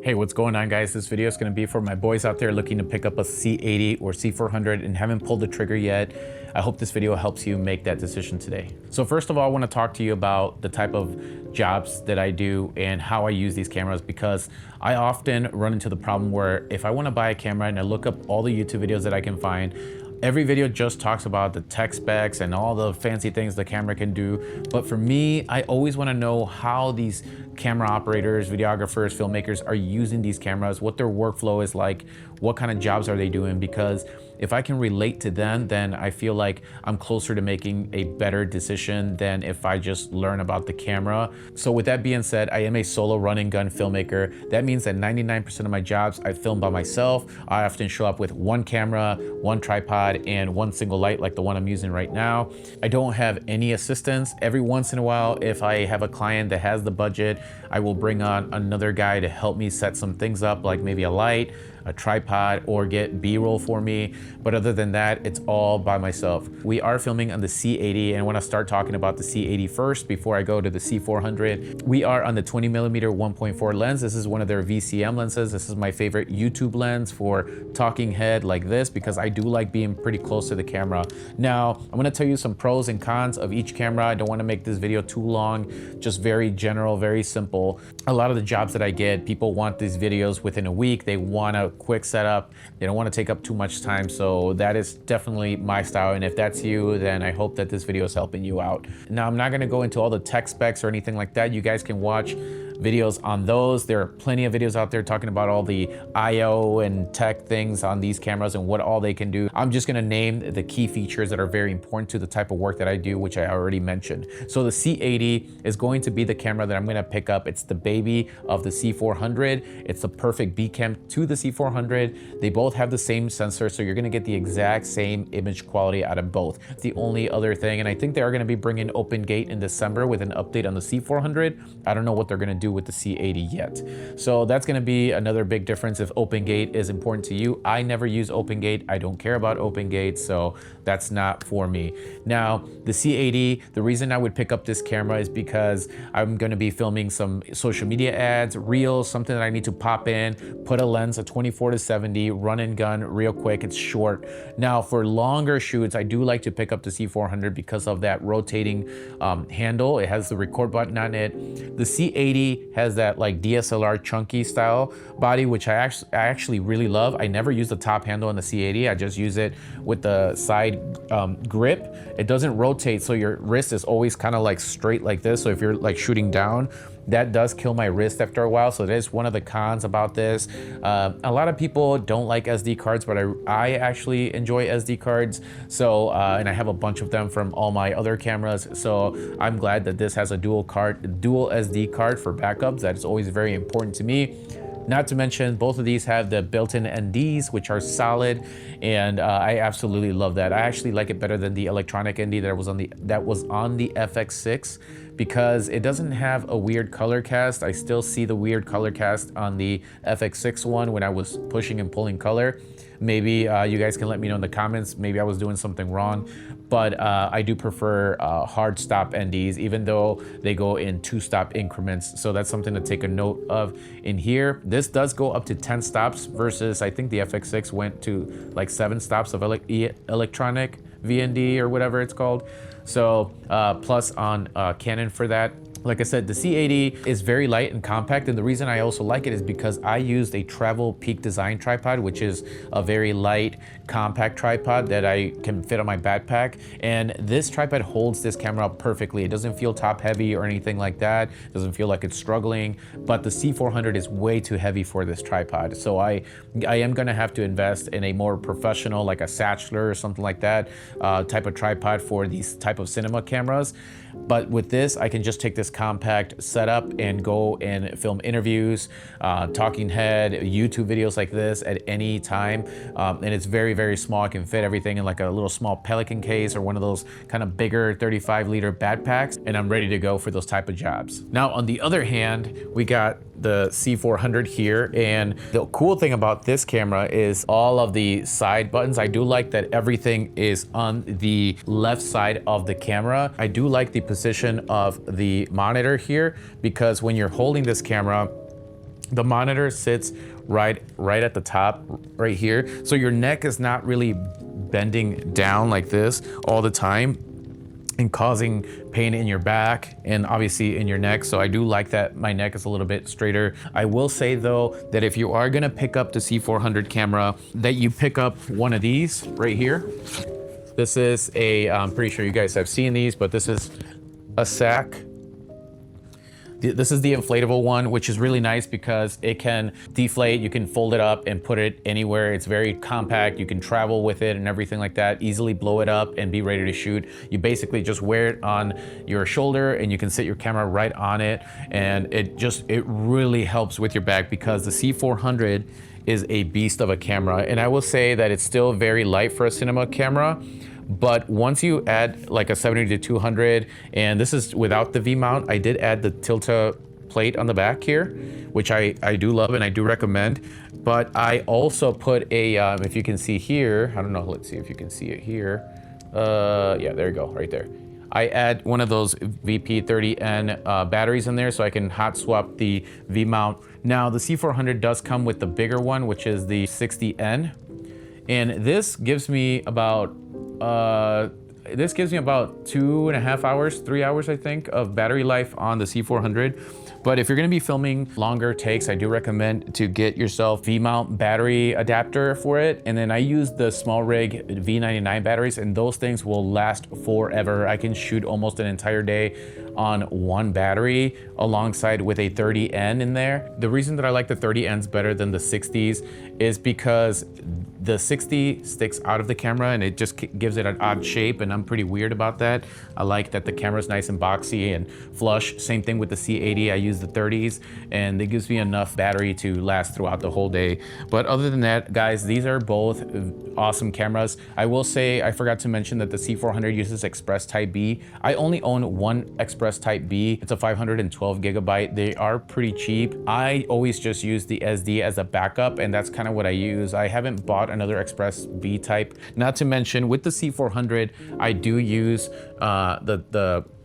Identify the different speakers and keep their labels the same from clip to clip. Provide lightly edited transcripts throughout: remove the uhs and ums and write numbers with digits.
Speaker 1: Hey, what's going on, guys? This video is going to be for my boys out there looking to pick up a C80 or C400 and haven't pulled the trigger yet. I hope this video helps you make that decision today. So first of all, I want to talk to you about the type of jobs that I do and how I use these cameras, because I often run into the problem where if I want to buy a camera and I look up all the YouTube videos that I can find, every video just talks about the tech specs and all the fancy things the camera can do. But for me, I always want to know how these camera operators, videographers, filmmakers are using these cameras, what their workflow is like, what kind of jobs are they doing, because if I can relate to them, then I feel like I'm closer to making a better decision than if I just learn about the camera. So with that being said, I am a solo run and gun filmmaker. That means that 99% of my jobs I film by myself. I often show up with one camera, one tripod, and one single light like the one I'm using right now. I don't have any assistants. Every once in a while, if I have a client that has the budget, I will bring on another guy to help me set some things up, like maybe a light, a tripod, or get B-roll for me. But other than that, it's all by myself. We are filming on the C80, and I want to start talking about the C80 first before I go to the C400. We are on the 20mm 1.4 lens. This is one of their VCM lenses. This is my favorite YouTube lens for talking head like this, because I do like being pretty close to the camera. Now, I'm going to tell you some pros and cons of each camera. I don't want to make this video too long, just very general, very simple. A lot of the jobs that I get, people want these videos within a week. They want a quick setup. They don't want to take up too much time. So that is definitely my style. And if that's you, then I hope that this video is helping you out. Now, I'm not going to go into all the tech specs or anything like that. You guys can watch videos on those. There are plenty of videos out there talking about all the IO and tech things on these cameras and what all they can do. I'm just gonna name the key features that are very important to the type of work that I do, which I already mentioned. So the C80 is going to be the camera that I'm gonna pick up. It's the baby of the C400. It's the perfect B cam to the C400. They both have the same sensor, so you're gonna get the exact same image quality out of both. The only other thing, and I think they are gonna be bringing Open Gate in December with an update on the C400. I don't know what they're gonna do with the C80 yet. So that's going to be another big difference if Open Gate is important to you. I never use Open Gate. I don't care about Open Gate, so that's not for me. Now, the C80, the reason I would pick up this camera is because I'm going to be filming some social media ads, reels, something that I need to pop in, put a lens, a 24-70, run and gun real quick. It's short. Now, for longer shoots, I do like to pick up the C400 because of that rotating handle. It has the record button on it. The C80 has that like DSLR chunky style body, which I actually really love. I never use the top handle on the C80. I just use it with the side grip. It doesn't rotate, so your wrist is always kind of like straight like this. So if you're like shooting down, that does kill my wrist after a while. So that is one of the cons about this. A lot of people don't like SD cards, but I actually enjoy SD cards. So, and I have a bunch of them from all my other cameras. So I'm glad that this has a dual SD card for backups. That is always very important to me. Not to mention, both of these have the built-in NDs, which are solid, and I absolutely love that. I actually like it better than the electronic ND that was on the FX6, because it doesn't have a weird color cast. I still see the weird color cast on the FX6 one when I was pushing and pulling color. Maybe you guys can let me know in the comments. Maybe I was doing something wrong, but I do prefer hard stop NDs, even though they go in 2-stop increments. So that's something to take a note of in here. This does go up to 10 stops versus I think the FX6 went to like 7 stops of electronic VND or whatever it's called. So plus on Canon for that. Like I said, the C80 is very light and compact, and the reason I also like it is because I used a Travel Peak Design tripod, which is a very light, compact tripod that I can fit on my backpack, and this tripod holds this camera up perfectly. It doesn't feel top heavy or anything like that. It doesn't feel like it's struggling, but the C400 is way too heavy for this tripod. So I am gonna have to invest in a more professional, like a Satchler or something like that, type of tripod for these type of cinema cameras. But with this, I can just take this compact setup and go and film interviews, talking head, YouTube videos like this at any time. And it's very, very small. I can fit everything in like a little small Pelican case or one of those kind of bigger 35-liter backpacks, and I'm ready to go for those type of jobs. Now, on the other hand, we got the C400 here, and the cool thing about this camera is all of the side buttons. I do like that everything is on the left side of the camera. I do like the position of the monitor here, because when you're holding this camera, The monitor sits right at the top right here. So your neck is not really bending down like this all the time and causing pain in your back and obviously in your neck. So I do like that my neck is a little bit straighter. I will say though that if you are gonna pick up the C400 camera, that you pick up one of these right here. This is a, I'm pretty sure you guys have seen these, but this is a Sakk. This is the inflatable one, which is really nice because it can deflate. You can fold it up and put it anywhere. It's very compact. You can travel with it and everything like that. Easily blow it up and be ready to shoot. You basically just wear it on your shoulder and you can sit your camera right on it. And it really helps with your back because the C400 is a beast of a camera. And I will say that it's still very light for a cinema camera. But once you add like a 70 to 200, and this is without the V mount, I did add the Tilta plate on the back here, which I do love and I do recommend. But I also put a, if you can see here, I don't know, let's see if you can see it here. Yeah, there you go, right there. I add one of those VP30N batteries in there so I can hot swap the V mount. Now the C400 does come with the bigger one, which is the 60N. And this gives me about 2.5 hours, 3 hours, I think, of battery life on the C400. But if you're gonna be filming longer takes, I do recommend to get yourself V-mount battery adapter for it. And then I use the small rig V99 batteries, and those things will last forever. I can shoot almost an entire day on one battery alongside with a 30N in there. The reason that I like the 30Ns better than the 60s is because the 60 sticks out of the camera and it just gives it an odd shape, and I'm pretty weird about that. I like that the camera's nice and boxy and flush. Same thing with the C80, I use the 30s and it gives me enough battery to last throughout the whole day. But other than that, guys, these are both awesome cameras. I will say, I forgot to mention that the C400 uses Express Type B. I only own one Express Type B. It's a 512 gigabyte. They are pretty cheap. I always just use the SD as a backup, and that's kind of what I use. I haven't bought another Express B type. Not to mention with the C400, I do use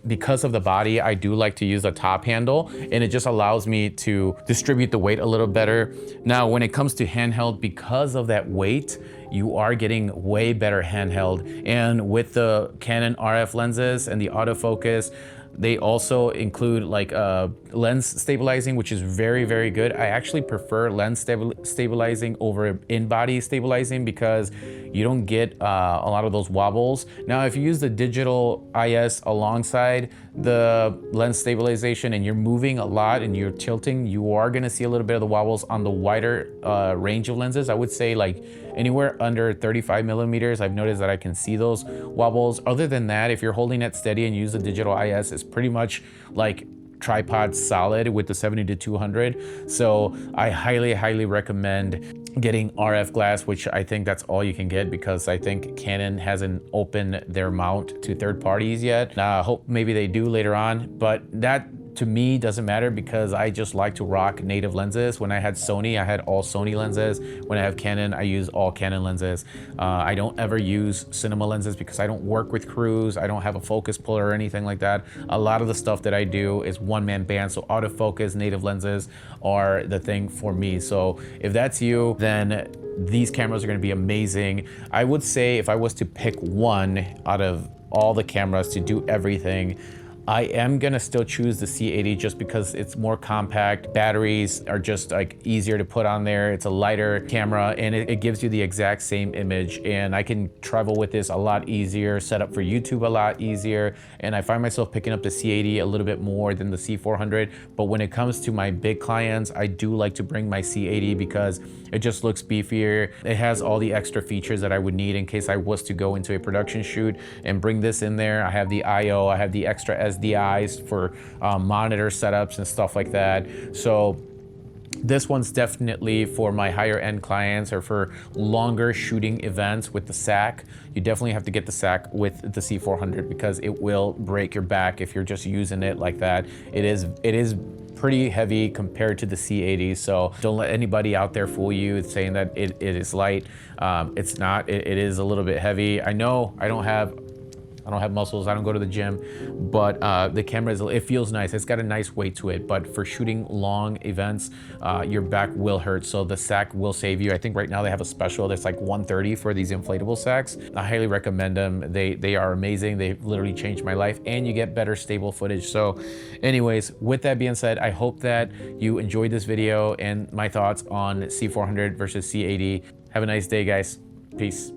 Speaker 1: because of the body, I do like to use a top handle, and it just allows me to distribute the weight a little better. Now, when it comes to handheld, because of that weight, you are getting way better handheld. And with the Canon RF lenses and the autofocus, they also include like lens stabilizing, which is very, very good. I actually prefer lens stabilizing over in-body stabilizing because you don't get a lot of those wobbles. Now, if you use the digital IS alongside the lens stabilization and you're moving a lot and you're tilting, you are gonna see a little bit of the wobbles on the wider range of lenses. I would say like anywhere under 35 millimeters, I've noticed that I can see those wobbles. Other than that, if you're holding it steady and use the digital IS, it's pretty much like tripod solid with the 70 to 200. So I highly, highly recommend getting RF glass, which I think that's all you can get because I think Canon hasn't opened their mount to third parties yet. Now, I hope maybe they do later on, but that to me doesn't matter because I just like to rock native lenses. When I had Sony, I had all Sony lenses. When I have Canon, I use all Canon lenses. I don't ever use cinema lenses because I don't work with crews. I don't have a focus puller or anything like that. A lot of the stuff that I do is one-man band, so autofocus, native lenses are the thing for me. So if that's you, then these cameras are gonna be amazing. I would say if I was to pick one out of all the cameras to do everything, I am gonna still choose the C80 just because it's more compact. Batteries are just like easier to put on there. It's a lighter camera and it gives you the exact same image, and I can travel with this a lot easier, set up for YouTube a lot easier, and I find myself picking up the C80 a little bit more than the C400. But when it comes to my big clients, I do like to bring my C80 because it just looks beefier. It has all the extra features that I would need in case I was to go into a production shoot and bring this in there. I have the IO, I have the extra SDIs for monitor setups and stuff like that. So this one's definitely for my higher end clients or for longer shooting events with the Sakk. You definitely have to get the Sakk with the C400 because it will break your back if you're just using it like that. It is pretty heavy compared to the C80, so don't let anybody out there fool you saying that it is light. It's not. It is a little bit heavy. I know I don't have I don't have muscles, I don't go to the gym, but the camera, it feels nice. It's got a nice weight to it, but for shooting long events, your back will hurt. So the Sakk will save you. I think right now they have a special that's like $130 for these inflatable Sakks. I highly recommend them. They are amazing. They literally changed my life, and you get better stable footage. So anyways, with that being said, I hope that you enjoyed this video and my thoughts on C400 versus C80. Have a nice day, guys. Peace.